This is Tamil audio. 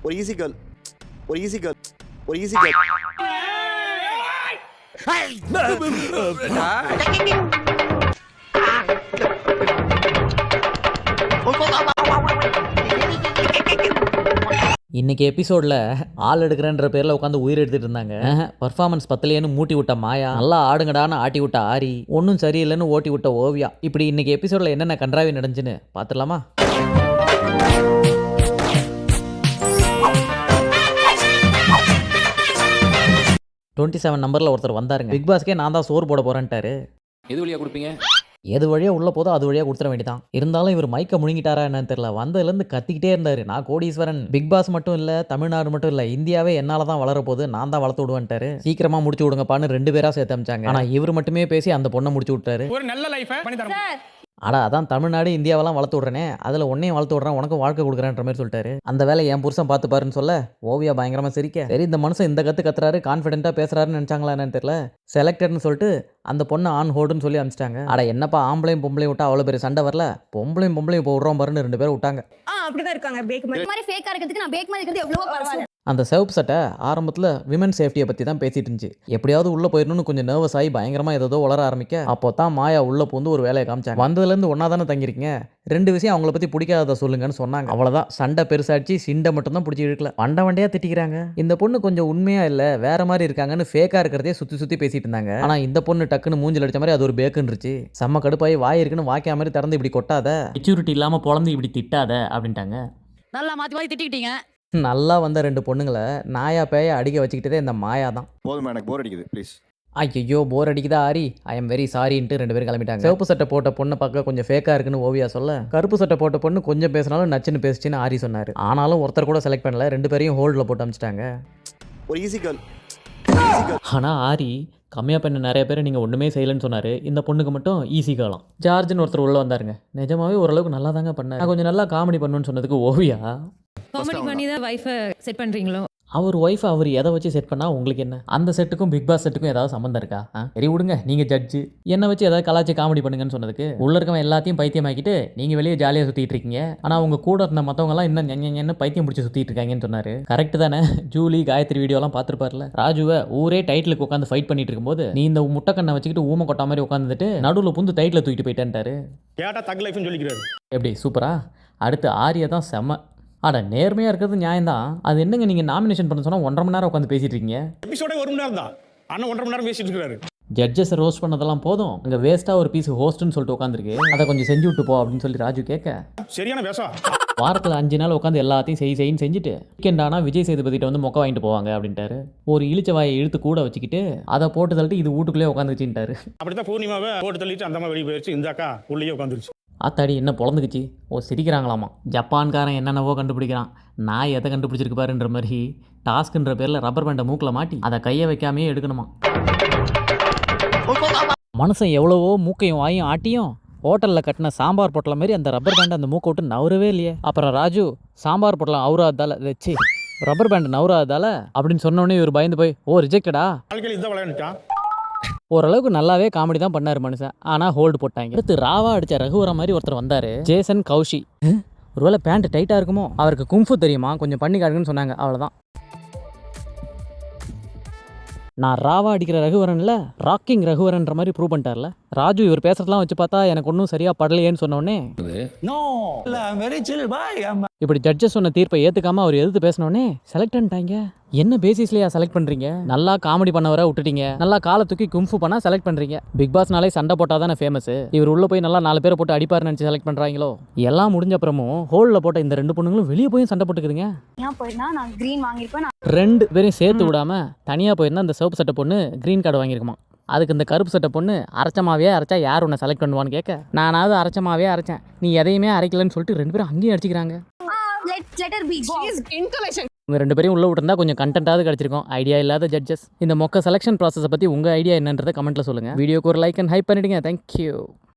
ஒரு ஈஸி கேர்ள் ஒரு ஈஸி கேர்ள் ஒரு ஈஸி கேர்ள் இன்னைக்கு எபிசோடில் ஆள் எடுக்கிறன்ற பேரில் உட்காந்து உயிர் எடுத்துகிட்டு இருந்தாங்க. பர்ஃபார்மன்ஸ் பத்தலையேன்னு மூட்டி விட்ட மாயா, நல்லா ஆடுங்கடான்னு ஆட்டி விட்ட ஆரி, ஒன்றும் சரியில்லைன்னு ஓட்டி விட்ட ஓவியா. இப்படி இன்னைக்கு எபிசோடில் என்னென்ன கன்றாவி நடந்துச்சுன்னு பார்த்துடலாமா? 27 நம்பரில் ஒருத்தர் வந்தாருங்க. பிக் பாஸ்க்கே நான் தான் சோறு போட போகிறேன்ட்டாரு. எது வழியாக கொடுப்பீங்க? எது வழியாக உள்ளே போதோ அது வழியாக கொடுத்துட வேண்டியதான். இருந்தாலும் இவர் மைக்க முழுங்கிட்டாரா என்னன்னு தெரியல. வந்ததுலேருந்து கத்திக்கிட்டே இருந்தார், நான் கோடீஸ்வரன், பிக் பாஸ் மட்டும் இல்லை, தமிழ்நாடு மட்டும் இல்லை, இந்தியாவே என்னால் தான் வளர போது, நான் தான் வளர்த்து விடுவேன்ட்டாரு. சீக்கிரமாக முடிச்சு விடுங்கப்பான்னு 2 பேராக சேர்த்து அமிச்சாங்க. ஆனால் இவர் மட்டுமே பேசி அந்த பொண்ணை முடிச்சு விட்டாரு. ஒரு நல்ல லைஃபை பண்ணி தரேன். அடா அதான் தமிழ்நாடு இந்தியாவெல்லாம் வளர்த்து விட்றேனே, அதில் ஒன்னையும் வளர்த்து விட்றேன், உனக்கும் வாழ்க்கை கொடுக்குறேன்ற மாதிரி சொல்லிட்டாரு. அந்த வேலை என் புருஷன் பார்த்து பாருன்னு சொல்ல ஓவியா பயங்கரமாக சிரிக்க, சரி இந்த மனுஷன் இந்த கத்துறாரு, கான்ஃபிடென்ட்டாக பேசுறாருன்னு நினச்சாங்களா என்னன்னு தெரியல. செலக்டட்னு சொல்லிட்டு அந்த பொண்ணு ஆன் ஹோல்டுன்னு சொல்லி அனுப்பிச்சிட்டாங்க. அட என்னப்பா ஆம்பளையும் பொம்பளையும் விட்டா அவ்வளோ பெரிய சண்டை வரல, பொம்பளையும் இப்போ விட்றோம் பாருன்னு 2 பேரும் விட்டாங்க. அப்படிதான் இருக்காங்க. பேக் மாதிரி ஃபேக்கா இருக்கிறதுக்கு நான் பேக் மாதிரி இருக்கிறது எவ்வளவோ பரவாயில்ல. அந்த சிவப்பு சட்டை ஆரம்பத்தில் விமன் சேஃப்டியை பற்றி தான் பேசிட்டு இருந்துச்சு. எப்படியாவது உள்ளே போயிடணும்னு கொஞ்சம் நர்வஸ் ஆகி பயங்கரமாக ஏதோ வளர ஆரம்பிக்க, அப்போ தான் மாயா உள்ளே பூந்து ஒரு வேலையை காமிச்சாங்க. வந்ததுலேருந்து ஒன்றா தானே தங்கியிருக்கீங்க, 2 விஷயம் அவங்கள பற்றி பிடிக்காத சொல்லுங்கன்னு சொன்னாங்க. அவ்வளோதான், சண்டை பெருசாச்சு, சிண்டை மட்டும் தான் பிடிச்சி இழுக்கல. வண்டையாக திட்டிக்கிறாங்க. இந்த பொண்ணு கொஞ்சம் உண்மையாக இல்லை, வேற மாதிரி இருக்காங்கன்னு ஃபேக்காக இருக்கிறதே சுற்றி பேசிட்டு இருந்தாங்க. ஆனால் இந்த பொண்ணு டக்குன்னு மூஞ்சில் அடிச்ச மாதிரி அது ஒரு பேக்குன்னு இருந்துச்சு. செம்ம கடுப்பாயி வாய் இருக்குன்னு வாய்க்கா மாதிரி திறந்து இப்படி கொட்டாத, மெச்சூரிட்டி இல்லாமல் பொழந்து இப்படி திட்டாத அப்படின்ட்டாங்க. நல்லா மாற்றி திட்டிக்கிட்டீங்க. நல்லா வந்த 2 பொண்ணுங்களை நாயா பேய அடிக்க வச்சுக்கிட்டதே இந்த மாயா தான். போதுமா, எனக்கு போர் அடிக்குது ப்ளீஸ். ஐயோ போர் அடிக்குதா ஆரி, ஐ எம் வெரி சாரின்ட்டு 2 பேரும் கிளம்பிட்டாங்க. சிவப்பு சட்டை போட்ட பொண்ணை பார்க்க கொஞ்சம் ஃபேக்காக இருக்குன்னு ஓவியா சொல்ல, கருப்பு சட்டை போட்ட பொண்ணு கொஞ்சம் பேசினாலும் நச்சுன்னு பேசிச்சுன்னு ஆரி சொன்னார். ஆனாலும் ஒருத்தர் கூட செலக்ட் பண்ணல, 2 பேரையும் ஹோல்டில் போட்டு அமிச்சிட்டாங்க. ஒரு ஈஸி கேர்ள். ஆனால் ஆரி கம்மியாக பண்ண நிறைய பேர் நீங்கள் ஒன்றுமே செய்யலைன்னு சொன்னார். இந்த பொண்ணுக்கு மட்டும் ஈஸி காலம். ஜார்ஜ்னு ஒருத்தர் உள்ளே வந்தாருங்க. நிஜமாவே ஓரளவுக்கு நல்லா தாங்க பண்ணேன், கொஞ்சம் நல்லா காமெடி பண்ணுன்னு சொன்னதுக்கு ஓவியா, காமெடி பண்ணி தான் வைஃபை செட் பண்ணுறீங்களோ? அவர் ஒய்ஃபை அவர் எதை வச்சு செட் பண்ணால் உங்களுக்கு என்ன? அந்த செட்டுக்கும் பிக் பாஸ் செட்டுக்கும் ஏதாவது சம்மந்தம் இருக்கா? சரி விடுங்க, நீங்கள் ஜட்ஜு. என்னை வச்சு ஏதாவது கலாச்சி காமெடி பண்ணுங்கன்னு சொன்னதுக்கு உள்ள இருக்கவன் எல்லாத்தையும் பைத்தியமாக்கிட்டு நீங்கள் வெளியே ஜாலியாக சுற்றிட்டு இருக்கீங்க, ஆனால் உங்கள் கூட இருந்த மற்றவங்கலாம் இன்னும் என்ன பைத்தியம் பிடிச்சி சுற்றிட்டு இருக்காங்கன்னு சொன்னார். கரெக்டு தானே? ஜூலி காயத்ரி வீடியோலாம் பார்த்துருப்பார்ல. ராஜுவை ஊரே டைட்டிலுக்கு உட்காந்து ஃபைட் பண்ணிட்டு இருக்கும்போது நீ இந்த முட்டைக்கண்ணை வச்சுக்கிட்டு ஊமை கொட்டா மாதிரி உட்காந்துட்டு நடுவில் புந்து டைட்டில் தூக்கிட்டு போயிட்டேன்ட்டாரு. கேட்டா தக் லைஃப்னு சொல்லிக்கிறாரு. எப்படி சூப்பரா? அடுத்து ஆரியா தான் செம்ம. அட நேர்மையாக இருக்கிறது நியாயம்தான். அது என்னங்க நீங்கள் நாமினேஷன் பண்ண சொன்னால் 1.5 மணி நேரம் உட்காந்து பேசிட்டு இருக்கீங்க. எபிசோடே 1 மணி நேரம் தான், ஆனால் 1.5 மணி நேரம் பேசிட்டு இருக்காரு. ஜட்ஜஸை ரோஸ்ட் பண்ணதெல்லாம் போதும், அங்கே வேஸ்ட்டாக ஒரு பீஸ் ஹோஸ்ட்னு சொல்லிட்டு உட்காந்துருக்கு, அதை கொஞ்சம் செஞ்சு விட்டு போ அப்படின்னு சொல்லி ராஜு கேட்க, சரியான வேஷம். வாரத்தில் 5 நாள் உட்காந்து எல்லாத்தையும் செய்யின்னு செஞ்சுட்டு வீக்கெண்ட் ஆனால் விஜய் சேதுபதிட்ட வந்து மொக்க வாங்கிட்டு போவாங்க அப்படின்ட்டாரு. ஒரு இழிச்ச வாயை இழுத்து கூட வச்சுக்கிட்டு அதை போட்டு தள்ளிட்டு இது வீட்டுக்குள்ளே உட்காந்துச்சுட்டாரு. அப்படித்தான் பூர்ணிமாவை போட்டு தள்ளிட்டு அந்த மாதிரி வெளியே போயிடுச்சு. இந்த அக்கா உள்ளேயே உட்காந்துருச்சு. ஆத்தாடி என்ன பொழந்துக்குச்சு. சிரிக்கிறாங்களாமா. ஜப்பான்காரன் என்னென்னவோ கண்டுபிடிக்கிறான், நான் எதை கண்டுபிடிச்சிருக்கு பாருன்ற மாதிரி டாஸ்க்குன்ற பேரில் ரப்பர் பேண்டை மூக்கில் மாட்டி அதை கையை வைக்காமே எடுக்கணுமா. மனுஷன் எவ்வளவோ மூக்கையும் வாயும் ஆட்டியும் ஹோட்டலில் கட்டின சாம்பார் பொட்டலை மாதிரி அந்த ரப்பர் பேண்டை அந்த மூக்கை விட்டு நவரவே இல்லையே. அப்புறம் ராஜு சாம்பார் பொட்டலம் அவுறாதால வச்சு ரப்பர் பேண்ட் நவராதால அப்படின்னு சொன்னோடனே இவர் பயந்து போய் ரிஜெக்டடா இதான் விளையாண்டுட்டான். ஓரளவுக்கு நல்லாவே காமெடி தான் பண்ணார் மனுஷன், ஆனால் ஹோல்டு போட்டாங்க. அடுத்து ராவா அடித்த ரகுவரம் மாதிரி ஒருத்தர் வந்தார், ஜேசன் கௌஷி. ஒருவேளை பேண்ட் டைட்டாக இருக்குமோ, அவருக்கு கும்ஃபு தெரியுமா, கொஞ்சம் பண்ணி காட்டுங்கன்னு சொன்னாங்க. அவ்வளோதான். நான் ராவா அடிக்கிற ரகுவரன்ல ராக்கிங் ரகுவரன்ற மாதிரி ப்ரூவ் பண்ணிட்டார்ல. ராஜு இவர் பேசுறதெல்லாம் வச்சு பார்த்தா எனக்கு ஒன்றும் சரியாக படலையேன்னு சொன்னோடனே இப்படி ஜட்ஜஸ் சொன்ன தீர்ப்பை ஏற்றுக்காம அவர் எதிர்த்து பேசினோடனே செலக்ட் பண்ணிட்டாங்க. என்ன பேசிஸ்லையா செலக்ட் பண்ணுறீங்க? நல்லா காமெடி பண்ணவரை விட்டுட்டீங்க, நல்லா காலை தூக்கி கும்ஃபு பண்ணால் செலக்ட் பண்ணுறீங்க. பிக் பாஸ்னாலே சண்டை போட்டால் தானே ஃபேமஸ். இவர் உள்ளே போய் நல்லா 4 பேரை போட்டு அடிப்பார் நினச்சி செலக்ட் பண்ணுறாங்களோ? எல்லாம் முடிஞ்ச அப்புறமும் ஹோலில் போட்ட இந்த 2 பொண்ணுங்களும் வெளியே போய் சண்டை போட்டுக்குதுங்க. ஏன் போயினா நான் கிரீன் வாங்கியிருப்பேன். 2 பேரையும் சேர்த்து விடாமல் தனியாக போயிருந்தா இந்த சிவப்பு சட்டை பொண்ணு கிரீன் கார்டு வாங்கியிருக்குமா. அதுக்கு இந்த கருப்பு சட்டை பொண்ணு அரைச்சமாவே அரைச்சா யார் உன்னை செலக்ட் பண்ணுவான்னு கேட்க, நானாவது அரைச்சமாவே அரைச்சேன், நீ எதையுமே அரைக்கலன்னு சொல்லிட்டு 2 பேரும் அங்கேயும் அடிச்சுக்கிறாங்க. உங்க 2 பேரையும் உள்ள விட்டுருந்தா கொஞ்சம் கண்டென்ட்டாவது கிடைச்சிருக்கும். ஐடியா இல்லாத ஜட்ஜஸ். இந்த மொக்க செலக்ஷன் ப்ராசஸை பற்றி உங்கள் ஐடியா என்னன்றதை கமெண்ட்டில் சொல்லுங்கள். வீடியோக்கு ஒரு லைக் அண்ட் ஹைப் பண்ணிடுங்க. தேங்க்யூ.